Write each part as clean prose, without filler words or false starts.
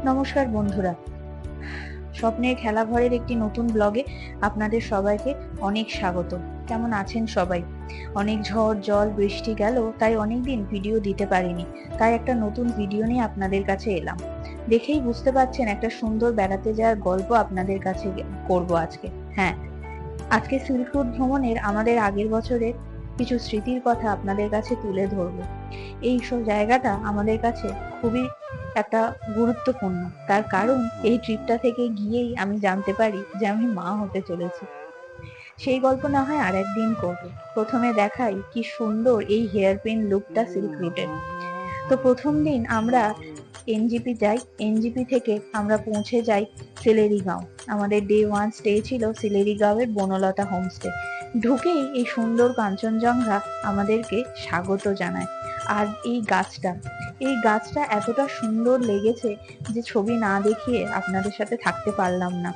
নমস্কার বন্ধুরা, স্বপ্নের খেলাঘরের একটি নতুন ব্লগে আপনাদের সবাইকে অনেক স্বাগত। কেমন আছেন সবাই? অনেক ঝড় জল বৃষ্টি গেল, তাই অনেকদিন ভিডিও দিতে পারিনি। তাই একটা নতুন ভিডিও নিয়ে আপনাদের কাছে এলাম। দেখেই বুঝতে পারছেন একটা সুন্দর বেড়াতে যাওয়ার গল্প আপনাদের কাছে করব আজকে। হ্যাঁ, আজকে সিল্ক রুট ভ্রমণের আমাদের আগের বছরের কিছু স্মৃতির কথা আপনাদের কাছে তুলে ধরবো। এই সব জায়গাটা আমাদের কাছে খুবই একটা গুরুত্বপূর্ণ, তার কারণ এই ট্রিপটা থেকে গিয়েই আমি জানতে পারি যে আমি মা হতে চলেছি। সেই গল্প না হয় আর একদিন করবো। প্রথমে দেখাই কি সুন্দর এই হেয়ার পিন লুকটা সিল্ক রুটের। তো প্রথম দিন আমরা এনজিপি যাই, এনজিপি থেকে আমরা পৌঁছে যাই সিলেরিগাঁও। আমাদের ডে 1 স্টে ছিল সিলেরিগাঁওয়ের বনলতা হোমস্টে। ঢুকেই এই সুন্দর কাঞ্চনজঙ্ঘা আমাদেরকে স্বাগত জানায়। আর এই গাছটা এতটা সুন্দর লেগেছে যে ছবি না দেখিয়ে আপনাদের সাথে থাকতে পারলাম না।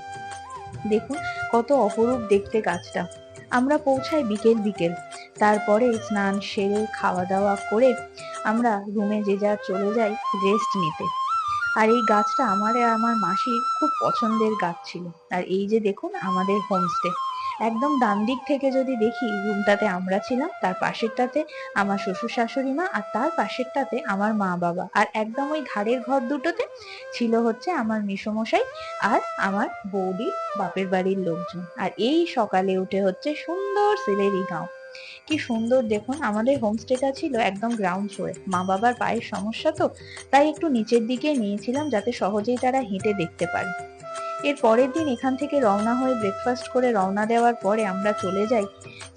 দেখুন কত অপরূপ দেখতে গাছটা। আমরা পৌঁছাই বিকেল বিকেল। তারপরে স্নান সেরে খাওয়া দাওয়া করে আমরা রুমে যে যা চলে যাই রেস্ট নিতে। আর এই গাছটা আমার আর আমার মাসির খুব পছন্দের গাছ ছিল। আর এই যে দেখুন আমাদের হোমস্টে, একদম ডান দিক থেকে যদি দেখি রুমটাতে আমরা ছিলাম, তার পাশেরটাতে আমার শ্বশুর শাশুড়ি মা, আর তার পাশেরটাতে আমার মা বাবা, আর একদম ওই ধারের ঘর দুটোতে ছিল হচ্ছে আমার মেসোমশাই আর আমার বৌদি বাপের বাড়ির লোকজন। আর এই সকালে উঠে হচ্ছে সুন্দর সিলেরি গাঁও। কি সুন্দর দেখুন, আমাদের হোমস্টেটা ছিল একদম গ্রাউন্ড ফ্লোরে। মা বাবার পায়ের সমস্যা তো, তাই একটু নিচের দিকে নিয়েছিলাম যাতে সহজেই তারা হেঁটে দেখতে পারে। এর পরের দিন এখান থেকে রওনা হয়ে ব্রেকফাস্ট করে রওনা দেওয়ার পরে আমরা চলে যাই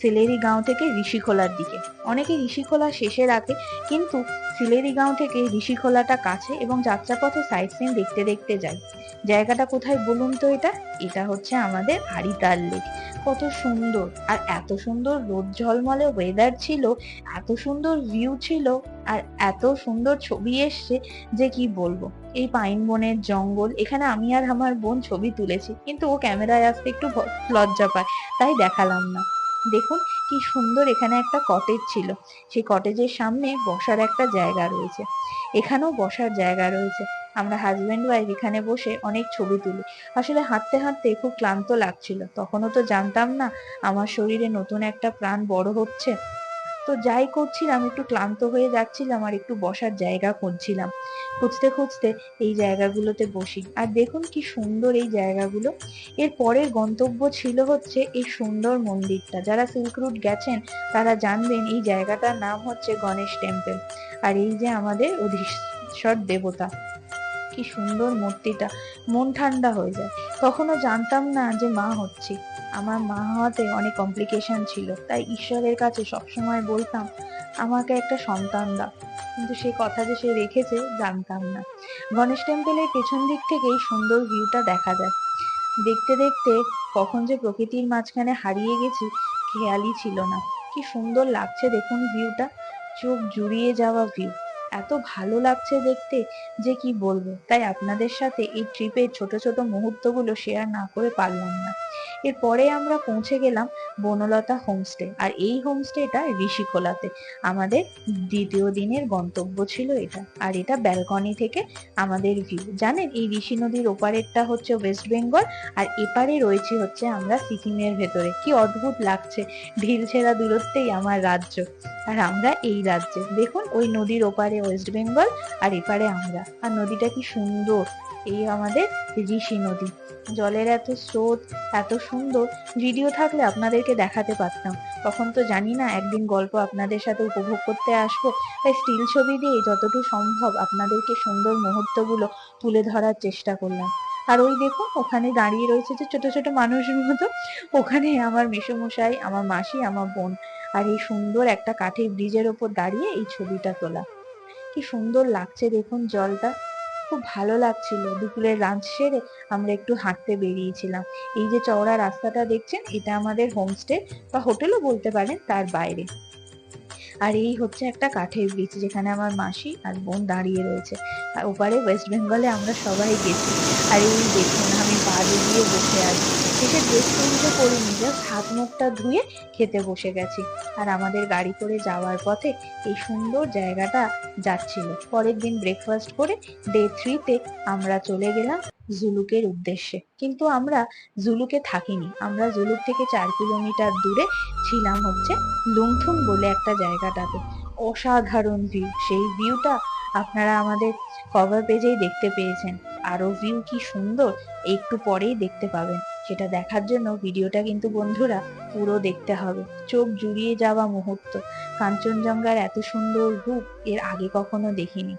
সিলেরি গাঁও থেকে ঋষিখোলার দিকে। অনেকে ঋষিখোলা শেষে রাখে, কিন্তু সিলেরি গাঁও থেকে ঋষিখোলাটা কাছে এবং যাত্রাপথে সাইট সিন দেখতে দেখতে যাই। জায়গাটা কোথায় বলুন তো? এটা হচ্ছে আমাদের আড়িতাল লেক। কত সুন্দর, আর এত সুন্দর রোদ ঝলমলে ওয়েদার ছিল, এত সুন্দর ভিউ ছিল, আর এত সুন্দর ছবি এসছে যে কি বলবো। এই পাইন বনের জঙ্গল, এখানে আমি আর আমার বোন ছবি তুলেছি, কিন্তু ও ক্যামেরায় আসতে একটু লজ্জা পায়, তাই দেখালাম না। দেখুন কি সুন্দর, এখানে একটা কটেজ ছিল। সেই কটেজের সামনে বসার একটা জায়গা রয়েছে। এখানেও বসার জায়গা রয়েছে। আমরা হাজবেন্ড ওয়াইফ এখানে বসে অনেক ছবি তুলি। আসলে হাঁটতে হাঁটতে খুব ক্লান্ত লাগছিল, তখনও তো জানতাম না আমার শরীরে নতুন একটা প্রাণ বড় হচ্ছে। তো যাই করছিলাম, একটু ক্লান্ত হয়ে যাচ্ছিলাম আর একটু বসার জায়গা খুঁজছিলাম। খুঁজতে খুঁজতে এই জায়গাগুলোতে বসি, আর দেখুন কি সুন্দর এই জায়গাগুলো। এর পরের গন্তব্য ছিল হচ্ছে এই সুন্দর মন্দিরটা। যারা সিল্ক রুট গেছেন তারা জানবেন এই জায়গাটার নাম হচ্ছে গণেশ টেম্পল। আর এই যে আমাদের অধীশ্বর দেবতা, কি সুন্দর মূর্তিটা, মন ঠান্ডা হয়ে যায়। তখনও জানতাম না যে মা হচ্ছি। আমার মা হওয়াতে অনেক কমপ্লিকেশন ছিল, তাই ঈশ্বরের কাছে সবসময় বলতাম আমাকে একটা সন্তান দাও, কিন্তু সেই কথা যে সে রেখেছে জানতাম না। গণেশ টেম্পলের পেছন দিক থেকে এই সুন্দর ভিউটা দেখা যায়। দেখতে দেখতে কখন যে প্রকৃতির মাঝখানে হারিয়ে গেছি খেয়ালই ছিল না। কি সুন্দর লাগছে দেখুন ভিউটা, চোখ জুড়িয়ে যাওয়া ভিউ। এত ভালো লাগছে দেখতে যে কি বলবো। তাই আপনাদের সাথে এই ট্রিপের ছোট ছোট মুহূর্তগুলো শেয়ার না করে পারলাম না। এরপরে আমরা পৌঁছে গেলাম বনলতা হোমস্টে, আর এই হোমস্টেটা ঋষিখোলাতে। আমাদের দ্বিতীয় দিনের গন্তব্য ছিল এটা। আর এটা ব্যালকনি থেকে আমাদের ভিউ। জানেন এই ঋষি নদীর ওপারেরটা হচ্ছে ওয়েস্ট বেঙ্গল, আর এপারে রয়েছে হচ্ছে আমরা সিকিমের ভেতরে। কি অদ্ভুত লাগছে, ঢিল ছেঁড়া দূরত্বেই আমার রাজ্য, আর আমরা এই রাজ্যে। দেখুন ওই নদীর ওপারে ওয়েস্ট বেঙ্গল, আর এপারে আমরা। আর নদীটা কি সুন্দর, এই আমাদের ঋষি নদী। জলের এত স্রোত, এত সুন্দর, ভিডিও থাকলে আপনাদেরকে দেখাতে পারতাম। তখন তো জানি না একদিন গল্প আপনাদের সাথে উপভোগ করতে আসবো, তাই স্টিল ছবি দিয়ে যতটুকু সম্ভব আপনাদেরকে সুন্দর মুহূর্তগুলো তুলে ধরার চেষ্টা করলাম। আর ওই দেখুন ওখানে দাঁড়িয়ে রয়েছে যে ছোট ছোট মানুষের মতো, ওখানে আমার মেসোমশাই, আমার মাসি, আমার বোন। আর এই সুন্দর একটা কাঠের ব্রিজের ওপর দাঁড়িয়ে এই ছবিটা তোলা। কি সুন্দর লাগছে দেখুন জলটা, খুব ভালো লাগছিল। দুপুরের লাঞ্চ সেরে আমরা একটু হাঁটতে বেরিয়েছিলাম। এই যে চওড়া রাস্তাটা দেখছেন, এটা আমাদের হোমস্টে বা হোটেলও বলতে পারেন, তার বাইরে। আর এই হচ্ছে একটা কাঠের ব্রিজ, যেখানে আমার মাসি আর বোন দাঁড়িয়ে রয়েছে। আর ওপারে ওয়েস্ট বেঙ্গলে আমরা সবাই গেছি। আর এই দেখুন আমি পা ডুবিয়ে বসে আছি। এসে ড্রেস চেঞ্জও করিনি, জাস্ট হাত মুখটা ধুয়ে খেতে বসে গেছি। আর আমাদের গাড়ি করে যাওয়ার পথে এই সুন্দর জায়গাটা যাচ্ছিল। পরের দিন ব্রেকফাস্ট করে ডে 3-তে আমরা চলে গেলাম জুলুকের উদ্দেশ্যে। কিন্তু আমরা জুলুকে থাকিনি, আমরা জুলুক থেকে 4 কিলোমিটার দূরে ছিলাম হচ্ছে লুংথুং বলে একটা জায়গাটাতে। অসাধারণ ভিউ, সেই ভিউটা আপনারা আমাদের কভার পেজেই দেখতে পেয়েছেন। আরো ভিউ কি সুন্দর একটু পরেই দেখতে পাবেন। সেটা দেখার জন্য ভিডিওটা কিন্তু বন্ধুরা পুরো দেখতে হবে। চোখ জুড়িয়ে যাওয়া মুহূর্ত, কাঞ্চনজঙ্ঘার এত সুন্দর রূপ এর আগে কখনো দেখিনি।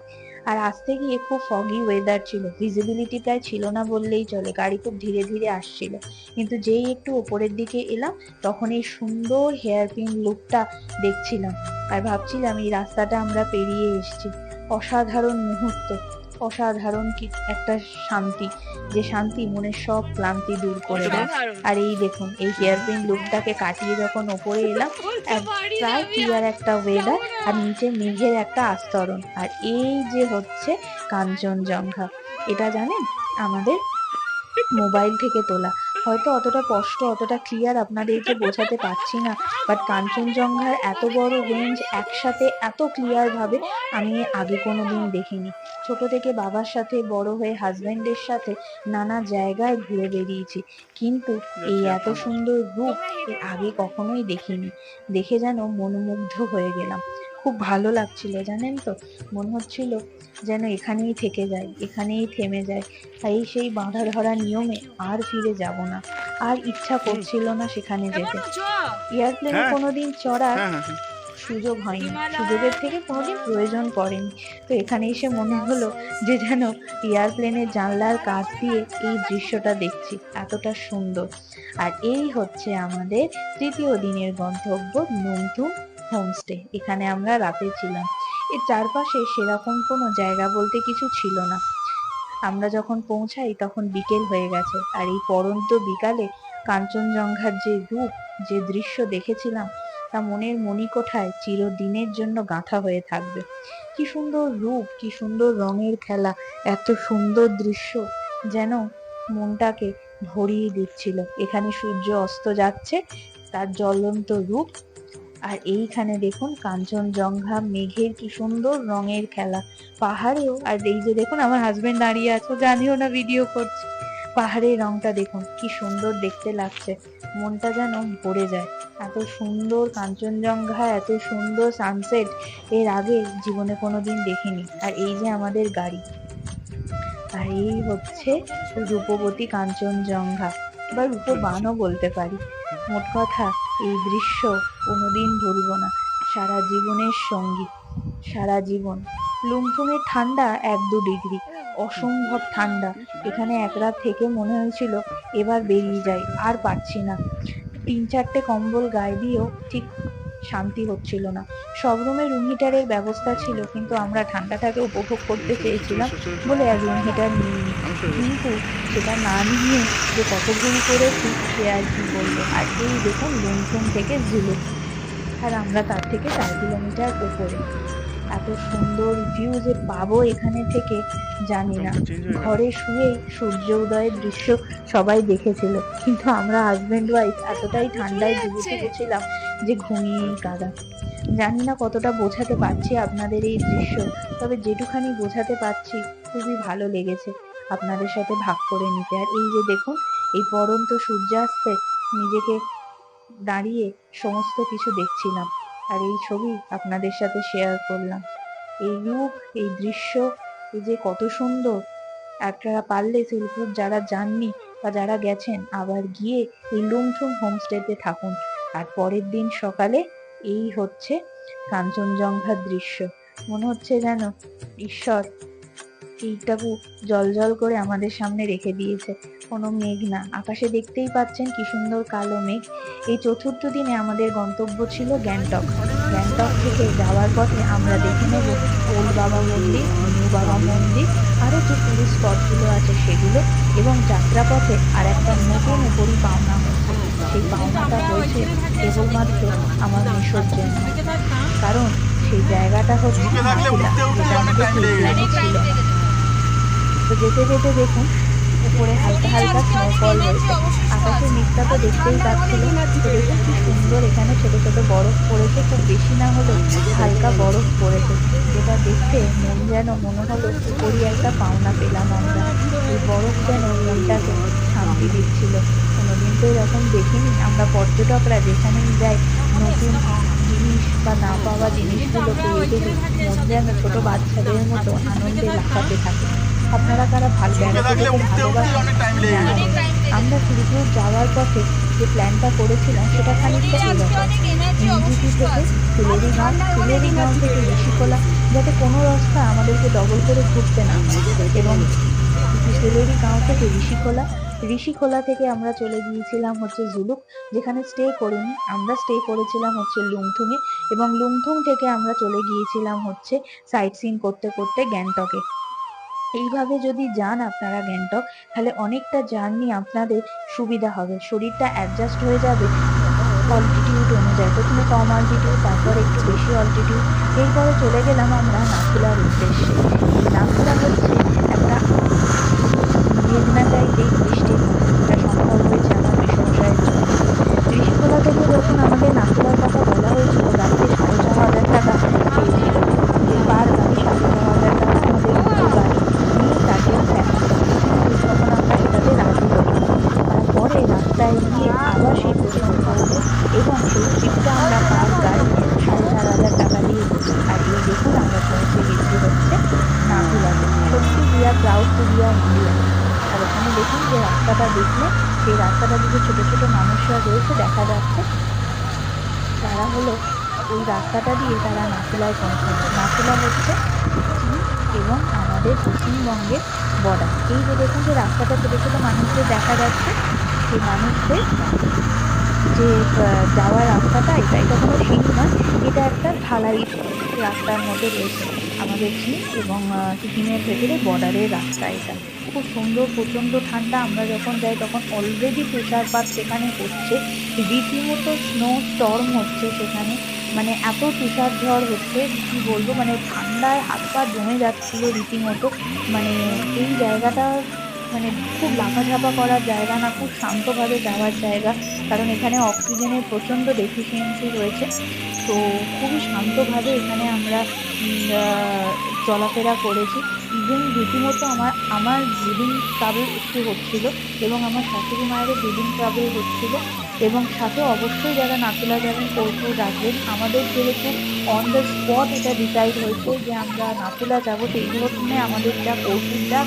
আর আসতে গিয়ে খুব ফগি ওয়েদার ছিল, ভিজিবিলিটি প্রায় ছিল না বললেই চলে, গাড়ি খুব ধীরে ধীরে আসছিল। কিন্তু যেই একটু ওপরের দিকে এলাম তখন এই সুন্দর হেয়ারপিন লুকটা দেখছিলাম আর ভাবছিলাম এই রাস্তাটা আমরা পেরিয়ে এসেছি। অসাধারণ মুহূর্ত, অসাধারণ কি একটা শান্তি, যে শান্তি মনের সব ক্লান্তি দূর করে দেয়। আর এই দেখুন এই হেয়ারপিন লুকটাকে কাটিয়ে যখন ওপরে এলাম, প্রায় ক্লিয়ার একটা ওয়েদার আর নিচে মেঘের একটা আস্তরণ। আর এই যে হচ্ছে কাঞ্চনজঙ্ঘা, এটা জানেন আমাদের মোবাইল থেকে তোলা, হয়তো অতটা স্পষ্ট অতটা ক্লিয়ার আপনাদেরকে বোঝাতে পারছি না, বাট কাঞ্চনজঙ্ঘার এত বড় রেঞ্জ একসাথে এত ক্লিয়ার ভাবে আমি আগে কোনোদিন দেখিনি। ছোট থেকে বাবার সাথে বড় হয়ে হাজবেন্ডের সাথে নানা জায়গায় ঘুরে বেরিয়েছি, কিন্তু এই এত সুন্দর রূপ এর আগে কখনোই দেখিনি। দেখে যেন মনোমুগ্ধ হয়ে গেলাম, খুব ভালো লাগছিল জানেন তো। মনে হচ্ছিল যেন এখানেই থেকে যায়, এখানেই থেমে যায়। তাই সেই বাঁধা ধরা নিয়মে আর ফিরে যাব না, আর ইচ্ছা করছিল না সেখানে যেতে। এয়ারপ্লেনে কোনোদিন চড়ার সুযোগ হয়নি, সুযোগের থেকে কোনোদিন প্রয়োজন পড়েনি। তো এখানে এসে মনে হলো যে যেন এয়ারপ্লেনের জানলার কাছ দিয়ে এই দৃশ্যটা দেখছি, এতটা সুন্দর। আর এই হচ্ছে আমাদের 3য় দিনের গন্তব্য লুংথুং হোমস্টে। এখানে আমরা রাতে ছিলাম। এর চারপাশে সেরকম কোনো জায়গা বলতে কিছু ছিল না। আমরা যখন পৌঁছাই তখন বিকেল হয়ে গেছে, আর এই পড়ন্ত বিকালে কাঞ্চনজঙ্ঘার যে রূপ, যে দৃশ্য দেখেছিলাম তা মনের মণিকোঠায় চিরদিনের জন্য গাঁথা হয়ে থাকবে। কি সুন্দর রূপ, কি সুন্দর রঙের খেলা, এত সুন্দর দৃশ্য যেন মনটাকে ভরিয়ে দিচ্ছিল। এখানে সূর্য অস্ত যাচ্ছে, তার জ্বলন্ত রূপ, আর এইখানে দেখুন কাঞ্চনজঙ্ঘা, মেঘের কি সুন্দর রঙের খেলা, পাহাড়েও। আর এই যে দেখুন আমার হাজবেন্ড দাঁড়িয়ে আছে, জানিও না ভিডিও করছে। পাহাড়ের রংটা দেখুন কি সুন্দর দেখতে লাগছে, মনটা যেন ভরে যায়। এত সুন্দর কাঞ্চনজঙ্ঘা, এত সুন্দর সানসেট এর আগে জীবনে কোনোদিন দেখিনি। আর এই যে আমাদের গাড়ি, আর এই হচ্ছে রূপবতী কাঞ্চনজঙ্ঘা বা রূপবানও বলতে পারি। মোট কথা এই দৃশ্য কোনোদিন ভুলবো না, সারা জীবনের সঙ্গী, সারা জীবন। লুংথুংয়ের ঠান্ডা 1-2 ডিগ্রি, অসম্ভব ঠান্ডা। এখানে এক রাত থেকে মনে হয়েছিল এবার বেরিয়ে যাই, আর পারছি না। 3-4টে কম্বল গায়ে দিয়েও ঠিক শান্তি হচ্ছিল না। সব রুমে রুম হিটারের ব্যবস্থা ছিল, কিন্তু আমরা ঠান্ডাটাকে উপভোগ করতে চেয়েছিলাম বলে আর রুম হিটার নিইনি। কিন্তু সেটা না নিয়ে যে কত ভুল করেছি সে আর কি বলবো। আর এই দেখুন লুংথুং থেকে জুলুক, আর আমরা তার থেকে 4 কিলোমিটার উপরে। এত সুন্দর ভিউ যে পাবো এখানে থেকে জানি না। ঘরে শুয়েই সূর্য উদয়ের দৃশ্য সবাই দেখেছিল, কিন্তু আমরা হাজবেন্ড ওয়াইফ এতটাই ঠান্ডায় ডুবে থেকেছিলাম যে ঘুমিয়েই কাঁদা। জানি না কতটা বোঝাতে পারছি আপনাদের এই দৃশ্য, তবে যেটুখানি বোঝাতে পারছি খুবই ভালো লেগেছে আপনাদের সাথে ভাগ করে নিতে। আর এই যে দেখুন এই পড়ন্ত সূর্যাস্তে নিজেকে দাঁড়িয়ে সমস্ত কিছু দেখছিলাম, আর এই ছবি আপনাদের সাথে শেয়ার করলাম। এই রূপ, এই দৃশ্য, এই যে কত সুন্দর। আপনারা পারলে শিলপুর যারা যাননি বা যারা গেছেন আবার গিয়ে এই লুংথুং হোমস্টেতে থাকুন। আর পরের দিন সকালে এই হচ্ছে কাঞ্চনজঙ্ঘার দৃশ্য। মনে হচ্ছে যেন ঈশ্বর এইটাকু জল জল করে আমাদের সামনে রেখে দিয়েছে। কোনো মেঘ না, আকাশে দেখতেই পাচ্ছেন কি সুন্দর কালো মেঘ। এই 4র্থ দিনে আমাদের গন্তব্য ছিল গ্যাংটক। গ্যাংটক থেকে যাওয়ার পথে আমরা দেখে নেব ওল্ড বাবা মন্দির, নিউ বাবা মন্দির, আরো যে টুরিস্ট স্পটগুলো আছে সেগুলো, এবং যাত্রাপথে আর একটা নতুন উপরই পাওনা হয়েছে। সেই পাওনাটা হয়েছে কেবলমাত্র আমার মেশোর জন্য, কারণ সেই জায়গাটা হচ্ছে নাথুলা, যেটা আমাদের প্ল্যানে ছিল না। তো যেতে যেতে দেখুন উপরে হালকা হালকা স্নোফল হয়েছে। আকাশের মেঘটা তো দেখতেই পাচ্ছিলেন। তো দেখুন কি সুন্দর এখানে ছোট ছোট বরফ পড়েছে, খুব বেশি না হলেও হালকা বরফ পড়েছে, যেটা দেখতে মন যেন মনে হলো উপরই একটা পাওনা পেলাম আমরা। এই বরফ যেন মনটাকে শান্তি দিচ্ছিল। কোনোদিন তো এরকম দেখিনি। আমরা পর্যটকরা যেখানেই যাই নতুন জিনিস বা না পাওয়া জিনিসগুলো পেয়ে গেলে মন যেন ছোট বাচ্চাদের মতো আনন্দে লাফাতে থাকে। আপনারা কারা বেড়াতে যেতে ভালোবাসেন জানাবেন। আমরা সিলিগুড় যাওয়ার পথে যে প্ল্যানটা করেছিলাম সেটা খানিকটা এরকম, এনজিপি থেকে সিলেরি গাঁও থেকে ঋষিখোলা, যাতে কোনো রাস্তা আমাদেরকে ডবল করে ঘুরতে না হয়, এবং সিলেরি গাঁও থেকে ঋষিখোলা থেকে আমরা চলে গিয়েছিলাম হচ্ছে জুলুক, যেখানে স্টে করিনি, আমরা স্টে করেছিলাম হচ্ছে লুংথুংয়ে, এবং লুংথুং থেকে আমরা চলে গিয়েছিলাম হচ্ছে সাইট সিন করতে করতে গ্যাংটকে। এইভাবে যদি যান আপনারা গ্যাংটক, তাহলে অনেকটা জার্নি আপনাদের সুবিধা হবে, শরীরটা অ্যাডজাস্ট হয়ে যাবে অল্টিটিউড অনুযায়ী। প্রথমে কম অল্টিটিউড, তারপর একটু বেশি অল্টিটিউড, এরপরে চলে গেলাম আমরা নাথুলার উদ্দেশ্যে। নাথুলা হচ্ছে একটা মেঘনাটাইটেই বৃষ্টির মতো, এটা সম্ভব হয়েছে আমার মেসোমশাইয়ের জন্য। ঋষিখোলা থেকে যখন আমাদের নাথুলার কথা বলা হয়েছিল, গাড়িতে 6,500 টাকা চেয়েছিল, যে পার গাড়ি 6,500 টাকা আমাদের দুটো গাড়ি নিয়ে তার জন্য একই কথা, কিন্তু তখন আমরা সেটাতে রাজি হইনি। তারপরে রাস্তায় গিয়ে আবার সেই প্রশ্ন করলো, এবং সেই ট্রিপটা আমরা পার গাড়ি 4,500 টাকা দিয়ে করি। আর এই দেখুন আমরা পৌঁছে গেছি হচ্ছে নাথুলাতে। সত্যি we are proud to be আর ইন্ডিয়ান। আর ওখানে দেখুন যে রাস্তাটা দেখলে, সেই রাস্তাটা দিকে ছোট ছোট মানুষরা রয়েছে দেখা যাচ্ছে, তারা হলো ওই রাস্তাটা দিয়ে তারা নাথুলায় পৌঁছাবে। নাথুলা হচ্ছে চীন এবং আমাদের পশ্চিমবঙ্গের বর্ডার। এই যে দেখুন যে রাস্তাটা ছোট ছোট মানুষদের দেখা যাচ্ছে, সেই মানুষদের যে যাওয়ার রাস্তাটা, এটা কোনো সিঁড়ি নয়, এটা একটা ঢালাই রাস্তার মধ্যে রয়েছে আমাদের চীন এবং সিকিমের ভেতরে বর্ডারের রাস্তা। এটা খুব সুন্দর, প্রচন্ড ঠান্ডা। আমরা যখন যাই তখন অলরেডি তুষারপাত সেখানে হচ্ছে, রীতিমতো স্নো স্টর্ম হচ্ছে সেখানে, মানে এত তুষার ঝড় হচ্ছে কি বলবো, মানে ঠান্ডায় হাত পা জমে যাচ্ছিল রীতিমতো। মানে এই জায়গাটা মানে খুব লাফাঝাপা করার জায়গা না, খুব শান্তভাবে যাওয়ার জায়গা, কারণ এখানে অক্সিজেনের প্রচন্ড ডেফিসিয়েন্সি রয়েছে। তো খুবই শান্তভাবে এখানে আমরা চলাফেরা করেছি। ইভেন রীতিমতো আমার আমার ব্লিডিং ট্রাবল একটু হচ্ছিল, এবং আমার শাশুড়ি মায়েরও ব্লিডিং ট্রাবল হচ্ছিল, এবং সাথে অবশ্যই যারা নাথুলা যাবেন কর্পূর রাখবেন। আমাদের যেহেতু অন দ্য স্পট এটা ডিসাইড হয়েছে যে আমরা নাথুলা যাবো, সেই জন্য আমাদের যা কর্পূর যা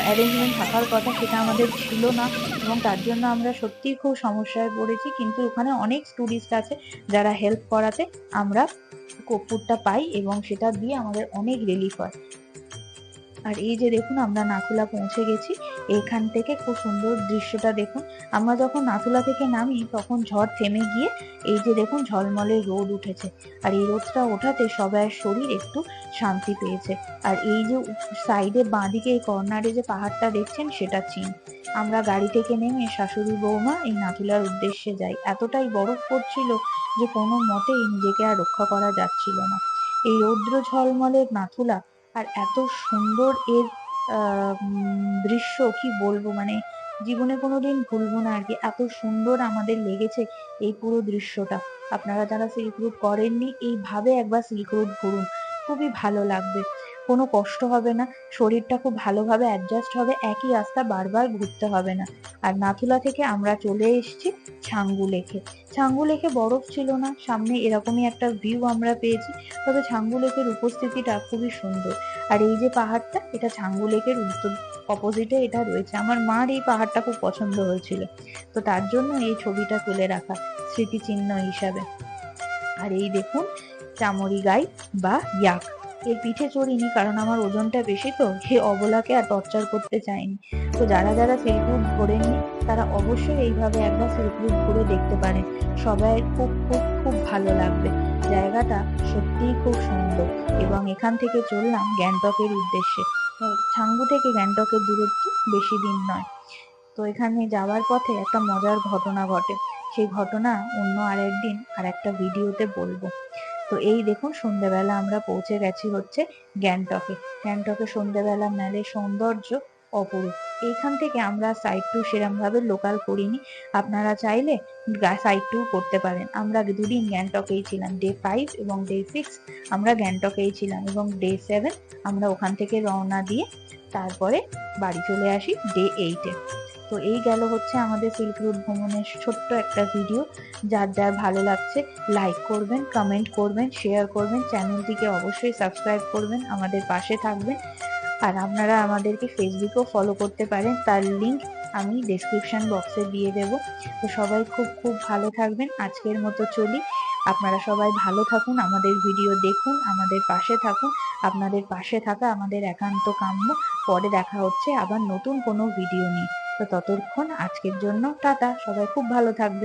অ্যারেঞ্জমেন্ট থাকার কথা সেটা আমাদের ছিল না, এবং তার জন্য আমরা সত্যিই খুব সমস্যায় পড়েছি। কিন্তু ওখানে অনেক টুরিস্ট আছে যারা হেল্প করাতে আমরা কর্পূরটা পাই, এবং সেটা দিয়ে আমাদের অনেক রিলিফ হয়। আর এই যে দেখুন আমরা নাথুলা পৌঁছে গেছি। এইখান থেকে খুব সুন্দর দৃশ্যটা দেখুন। আমরা যখন নাথুলা থেকে নামি তখন ঝড় থেমে গিয়ে এই যে দেখুন ঝলমলে রোদ উঠেছে, আর এই রোদটা ওঠাতে সবার শরীর একটু শান্তি পেয়েছে। আর এই যে সাইডে বাঁদিকে এই কর্নারে যে পাহাড়টা দেখছেন সেটা চীন। আমরা গাড়ি থেকে নেমে শাশুড়ি বৌমা এই নাথুলার উদ্দেশ্যে যাই। এতটাই বরফ পড়ছিল যে কোনো মতেই নিজেকে আর রক্ষা করা যাচ্ছিল না। এই রৌদ্র ঝলমলে নাথুলা, আর এত সুন্দর এর দৃশ্য কি বলবো, মানে জীবনে কোনোদিন ভুলবো না আর কি। এত সুন্দর আমাদের লেগেছে এই পুরো দৃশ্যটা। আপনারা যারা সিল্ক রুট করেননি, এইভাবে একবার সিল্ক রুট ঘুরুন, খুবই ভালো লাগবে, কোনো কষ্ট হবে না, শরীরটা খুব ভালোভাবে অ্যাডজাস্ট হবে, একই রাস্তা বারবার ঘুরতে হবে না। আর নাথুলা থেকে আমরা চলে এসেছি ছাঙ্গু লেকে। ছাঙ্গু লেকে বরফ ছিল না, সামনে এরকমই একটা ভিউ আমরা পেয়েছি, তবে ছাঙ্গু লেকের উপস্থিতিটা খুবই সুন্দর। আর এই যে পাহাড়টা, এটা ছাঙ্গু লেকের উত্তর অপোজিটে এটা রয়েছে। আমার মার এই পাহাড়টা খুব পছন্দ হয়েছিল, তো তার জন্য এই ছবিটা তুলে রাখা স্মৃতিচিহ্ন হিসাবে। আর এই দেখুন চামড়ি গাই বা ইয়াক, এর পিঠে চড়িনি কারণ আমার ওজনটা বেশি, তো সে অবলাকে আর টর্চার করতে চাইনি। তো যারা যারা সিল্ক রুট ঘোরেননি তারা অবশ্যই এইভাবে একবার সিল্ক রুট ঘুরে দেখতে পারেন, সবাই খুব খুব খুব ভালো লাগবে। জায়গাটা সত্যিই খুব সুন্দর। এবং এখান থেকে চললাম গ্যাংটকের উদ্দেশ্যে। ছাঙ্গু থেকে গ্যাংটকের দূরত্ব বেশি দিন নয়। তো এখানে যাওয়ার পথে একটা মজার ঘটনা ঘটে, সেই ঘটনা অন্য আরেকদিন আর একটা ভিডিওতে বলবো। তো এই দেখুন সন্ধ্যেবেলা আমরা পৌঁছে গেছি হচ্ছে গ্যাংটকে। গ্যাংটকে সন্ধ্যেবেলা মেলে সৌন্দর্য অপরূপ। এইখান থেকে আমরা সাইড ট্যুর সেরম ভাবে লোকাল করিনি, আপনারা চাইলে সাইড ট্যুর করতে পারেন। আমরা দুদিন গ্যাংটকেই ছিলাম, ডে 5 এবং ডে 6 আমরা গ্যাংটকেই ছিলাম এবং ডে 7 আমরা ওখান থেকে রওনা দিয়ে তারপরে বাড়ি চলে আসি ডে 8 এ। তো এই গেল হচ্ছে আমাদের সিল্ক রুট ভ্রমণের ছোট্ট একটা ভিডিও। যার যার ভালো লাগছে লাইক করবেন, কমেন্ট করবেন, শেয়ার করবেন, চ্যানেলটিকে অবশ্যই সাবস্ক্রাইব করবেন, আমাদের পাশে থাকবেন। আর আপনারা আমাদেরকে ফেসবুকেও ফলো করতে পারেন, তার লিংক আমি ডেসক্রিপশন বক্সে দিয়ে দেব। তো সবাই খুব খুব ভালো থাকবেন। আজকের মতো চলি, আপনারা সবাই ভালো থাকুন, আমাদের ভিডিও দেখুন, আমাদের পাশে থাকুন। আপনাদের পাশে থাকা আমাদের একান্ত কাম্য। পরে দেখা হচ্ছে আবার নতুন কোনো ভিডিও নিয়ে। তো ততক্ষণ আজকের জন্য টাটা, সবাই খুব ভালো থাকবেন।